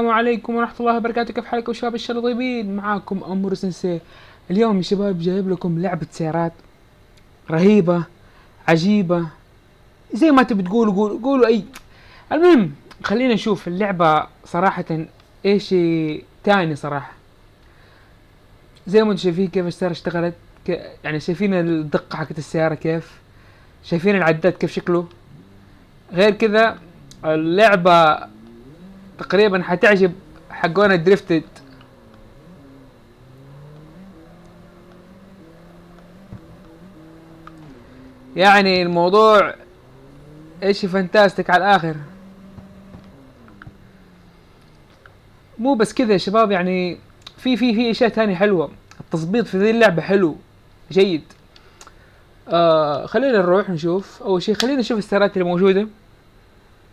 السلام عليكم ورحمة الله وبركاته. كيف حالكم شباب الشباب طيبين؟ معاكم أمور سنسي. اليوم يا شباب جايب لكم لعبة سيارات رهيبة عجيبة، زي ما تبي تقولوا قولوا أي. المهم خلينا نشوف اللعبة صراحة ايش تاني صراحة. زي ما انتم شايفين كيف السيارة اشتغلت، يعني شايفين الدقة حقت السيارة كيف، شايفين العداد كيف شكله. غير كذا اللعبة تقريبا حتعجب حقون الدريفتد. يعني الموضوع ايش فانتاستيك على الاخر. مو بس كذا يا شباب، يعني في اشياء تانية حلوة. التظبيط في ذي اللعبة حلو جيد. خلينا نروح نشوف. اول شيء خلينا نشوف السيارات اللي موجودة.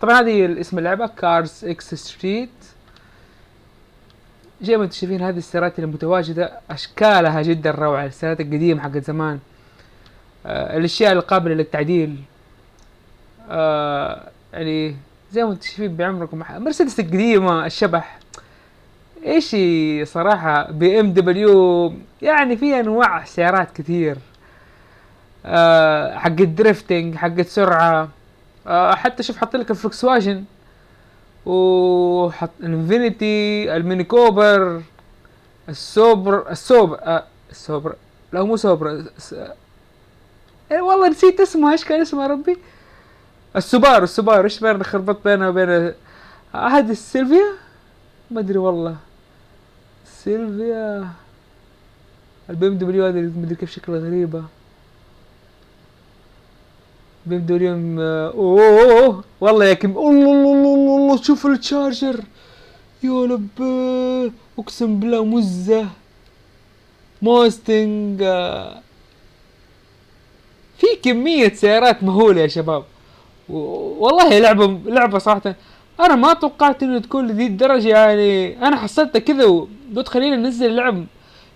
طبعا هذه اسم اللعبة كارز اكس ستريت. زي ما انتم شايفين هذه السيارات اللي متواجدة اشكالها جدا روعة، السيارات القديمة حقت زمان. الاشياء القابلة للتعديل. يعني زي ما انتم شايفين بعمركم مرسيدس القديمة الشبح. ايشي صراحة بي ام دبليو، يعني في انواع سيارات كثير. حق الدريفتنج حق السرعة. حتى شوف حط لك الفولكس واجن، وحط الانفينيتي الميني كوبر السوبر. لا مو سوبر والله نسيت اسمه، ايش كان اسمه يا ربي؟ السوبارو ايش بين خربطت بينها وبين هذه السيلفيا. ما ادري والله. سيلفيا البي ام دبليو هذه ما ادري كيف شكلها غريبة. بيبدوا اليوم والله يا كم. الله شوف التشارجر يا لبي، اقسم بالله مزه. موستنج. في كمية سيارات مهولة يا شباب. والله لعبة صراحة. انا ما توقعت انه تكون لذي الدرجة، يعني انا حصلتها كذا وقلت خلينا ننزل اللعب.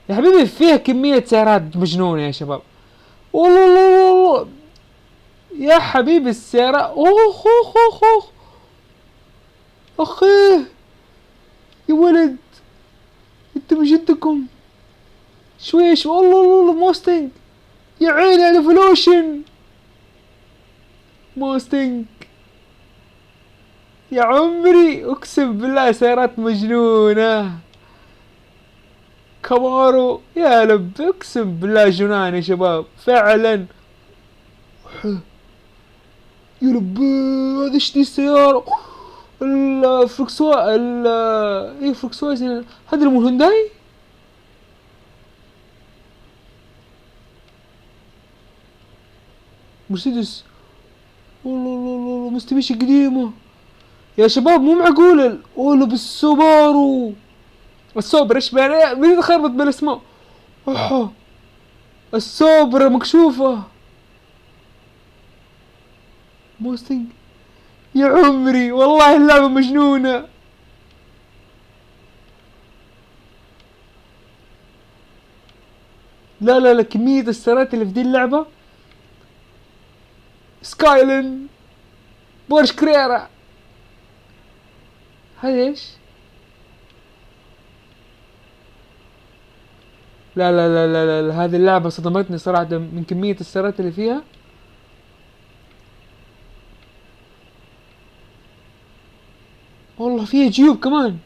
يا حبيبي فيها كمية سيارات مجنونة يا شباب. والله يا حبيبي السيارة اوه اخيه يا ولد، انت من جدكم شويش. والله موستنج. يا عيني على ايفولوشن. موستنج يا عمري، اقسم بالله سيارات مجنونة. كامارو يا لب، اقسم بالله جنان يا شباب فعلا. يا لب هذا ايش دي السيارة؟ الفلكسوا ايه فلكسواجن هذا مو هونداي. مرسيدس. والله مستبيش قديمة يا شباب، مو معقول. والله بالسوبارو السوبر ايش بين مين خربط بالاسماء. اوه السوبر مكشوفة. موستنج يا عمري والله اللعبة مجنونة. لا كمية السيارات اللي في دي اللعبة. سكايلين. بورش كريرا. هذا ايش؟ لا هذه اللعبة صدمتني صراحة من كمية السيارات اللي فيها. والله فيها جيوب كمان.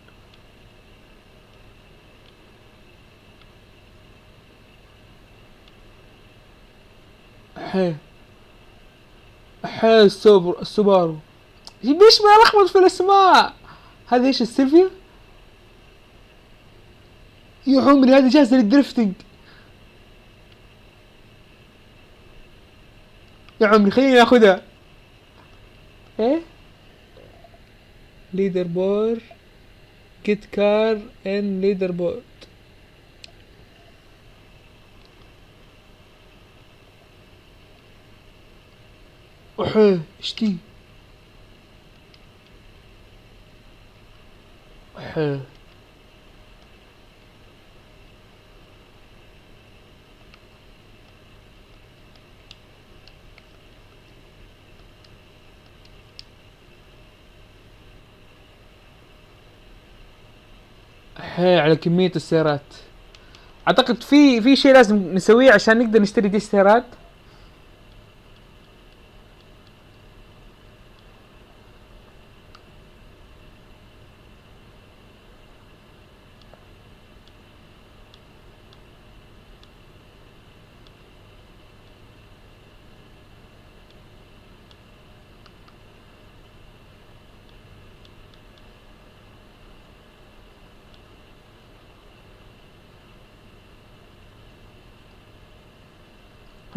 حي حي السوبارو. ليش ما لخبط في الاسماء؟ هذا ايش السيلفيا؟ يا عمري هذه جاهزة للدريفتنج. يا عمري خليني اخذها. ايه ليدر بور كيت كار ان ليدر بور. احيه اشتي. احيه حي على كمية السيارات. اعتقد في شيء لازم نسويه عشان نقدر نشتري دي السيارات.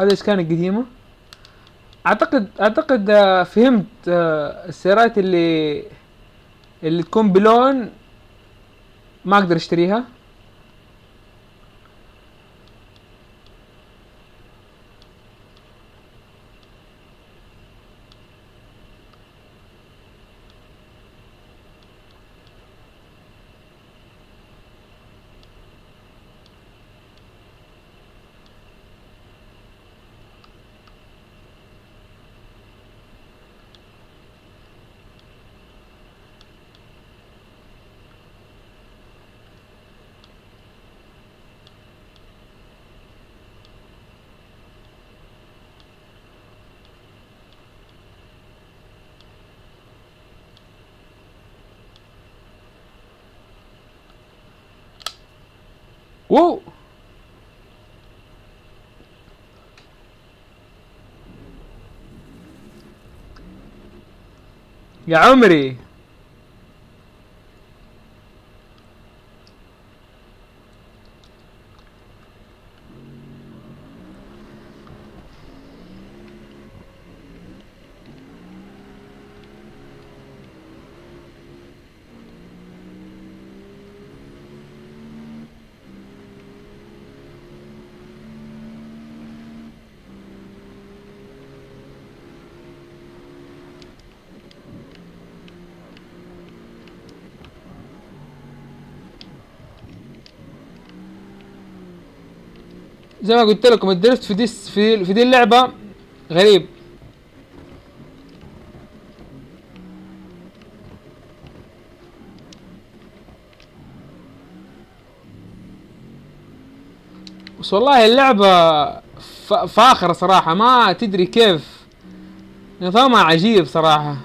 هذا ايش كان قديمة. اعتقد فهمت. السيارات اللي تكون بلون ما اقدر اشتريها. واو. يا عمري. زي ما قلت لكم الدريفت في دي اللعبة غريب. بس والله اللعبة فاخرة صراحة، ما تدري كيف نظامها عجيب صراحة.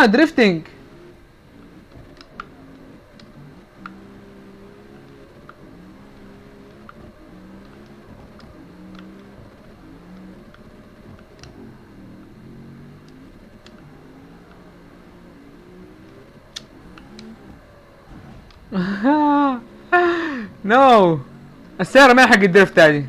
دريفتنج. نو. السيارة ما هي حق الدريفت هذه.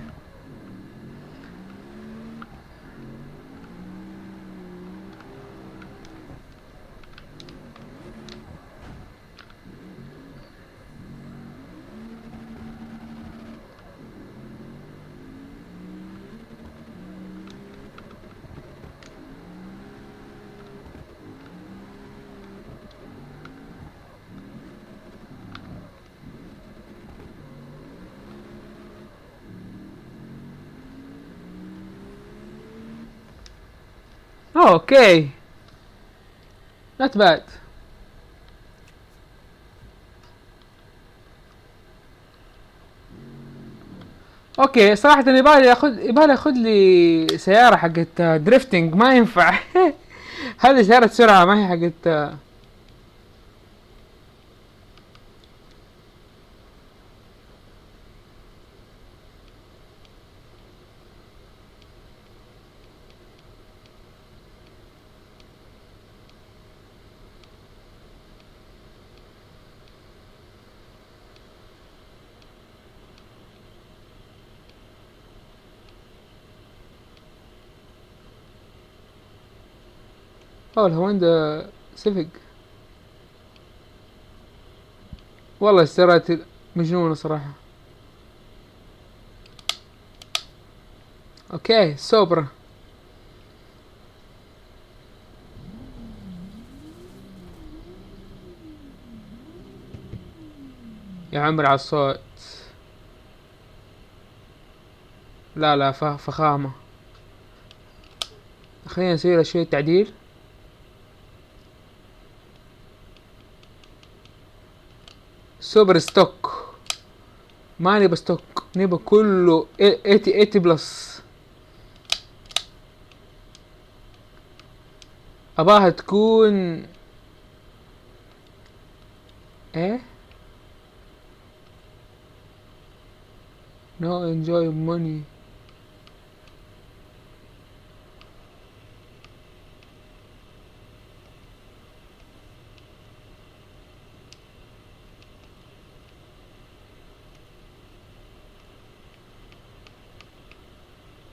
اوكي. نوت باد. اوكي صراحة يبالي اخذ لي سيارة حقت دريفتنج، ما ينفع. هذه سيارة سرعة ما هي حقت. اوه الهوندا سيفيك. والله السيارات مجنونة صراحة. اوكي سوبرا. يا عمري على الصوت. لا لا فخامة. خلينا نسوي له شوية تعديل. سوبر ستوك. ما نبى ستوك، نبى كله 80 بلس. اباها تكون ايه. نو انجوي ماني.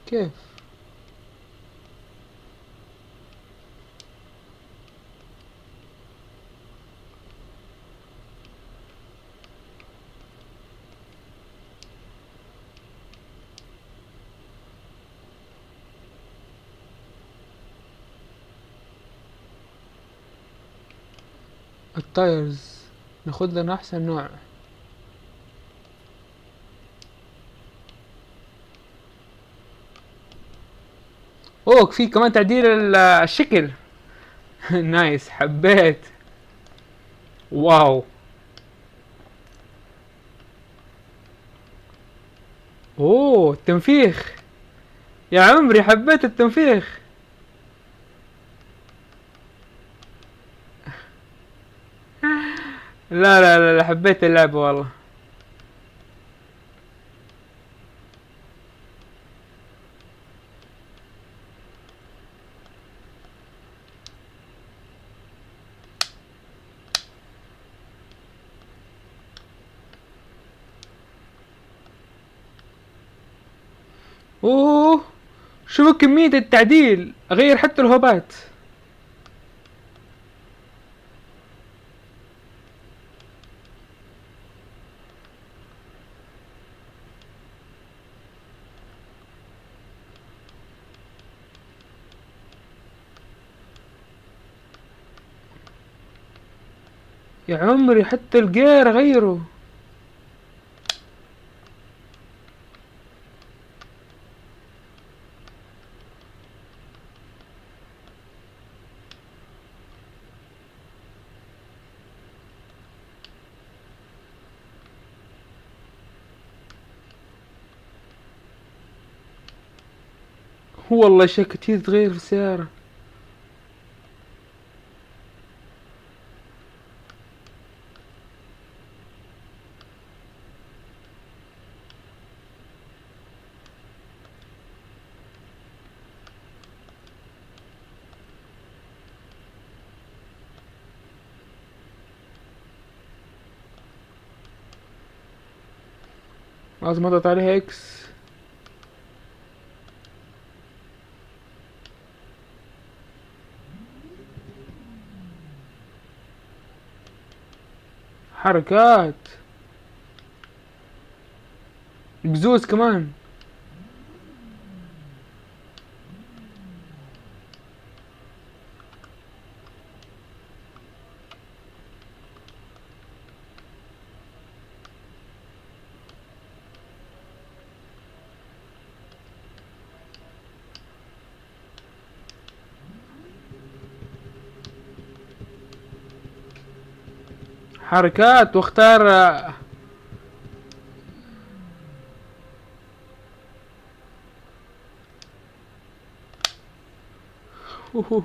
كيف؟ التايرز ناخد لنا احسن نوع. اوه في كمان تعديل الشكل. نايس حبيت. واو. اوه التنفيخ. يا عمري حبيت التنفيخ. لا لا لا حبيت اللعبة والله. اوه شوفوا كمية التعديل، اغير حتى الهوبات. يا عمري حتى الجير غيره. هو والله اشياء كتير تغير في السيارة. لازم اضغط عليها اكس. حركات. بزوز كمان. حركات واختار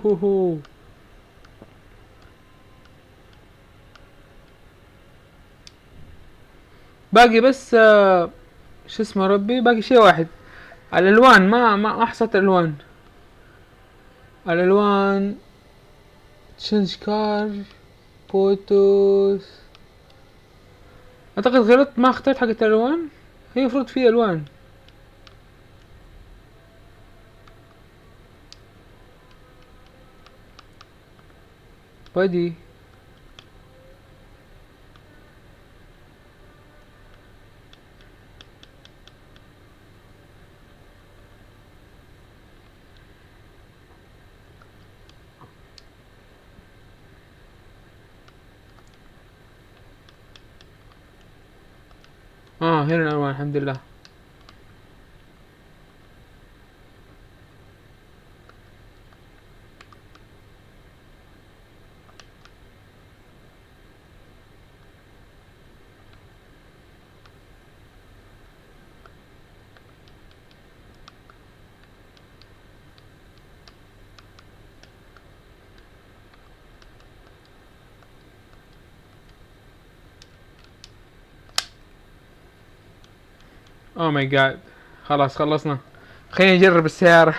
هو. باقي بس شو اسمه ربي، باقي شيء واحد. الالوان ما احصت الالوان. الالوان تشنج كار فوتوس. اعتقد غلطت ما اخترت حقة الالوان. هي المفروض في الوان. بادي. هنا الالوان الحمد لله. اوه ماي جاد، خلاص خلصنا. خلينا نجرب السيارة.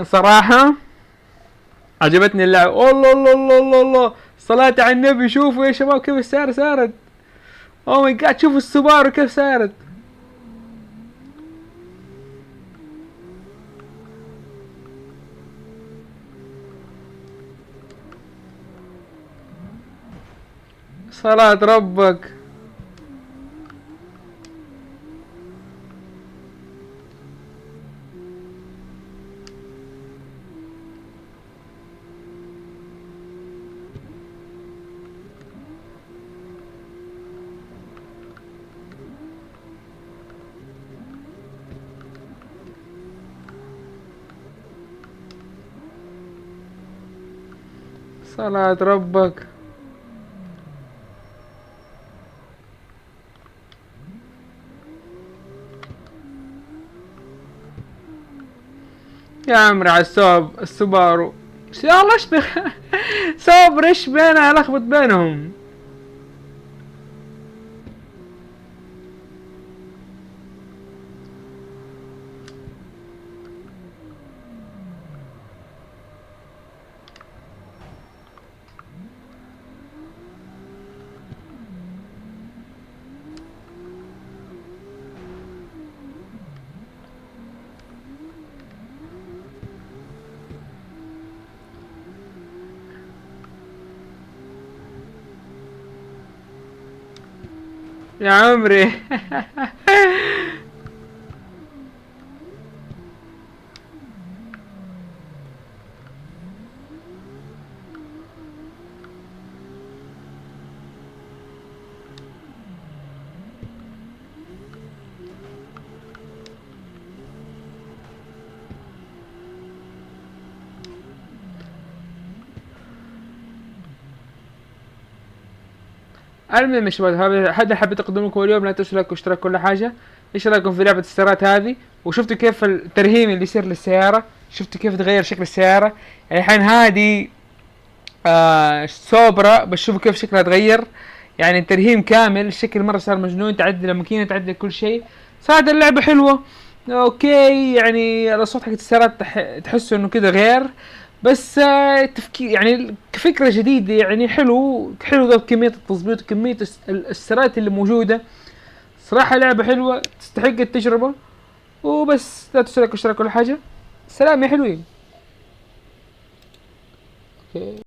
صراحة عجبتني اللعبة. الله الله الله الله الله، صلاة على النبي. شوفوا يا شباب كيف السيارة سارت. اوه ماي جاد، شوفوا السوبارو كيف سارت. صلاة ربك. صلاة ربك. يا عمري على السوبارو. يا الله اشبه. صابر ايش بينها، لخبط بينهم. يا عمري. المهم يا شباب، هذا حبيت اقدم لكم اليوم. لا تنسوا لايك واشتراك كل حاجه. ايش رايكم في لعبه السيارات هذه؟ وشفتوا كيف الترهيم اللي يصير للسياره؟ شفتوا كيف تغير شكل السياره؟ يعني الحين هذه سوبرا، بس شوفوا كيف شكلها تغير. يعني الترهيم كامل، الشكل مره صار مجنون. تعدل الماكينه، تعدل كل شيء. صارت اللعبه حلوه. اوكي، يعني الاصوات حقت السيارات تحسوا انه كذا غير. بس تفكير يعني كفكرة جديدة، يعني حلو حلو ذا كمية التظبيط وكمية السيارات اللي موجودة. صراحة لعبة حلوة تستحق التجربة. وبس، لا تنسوا اشتراك ولا حاجة. سلام يا حلوين. اوكي.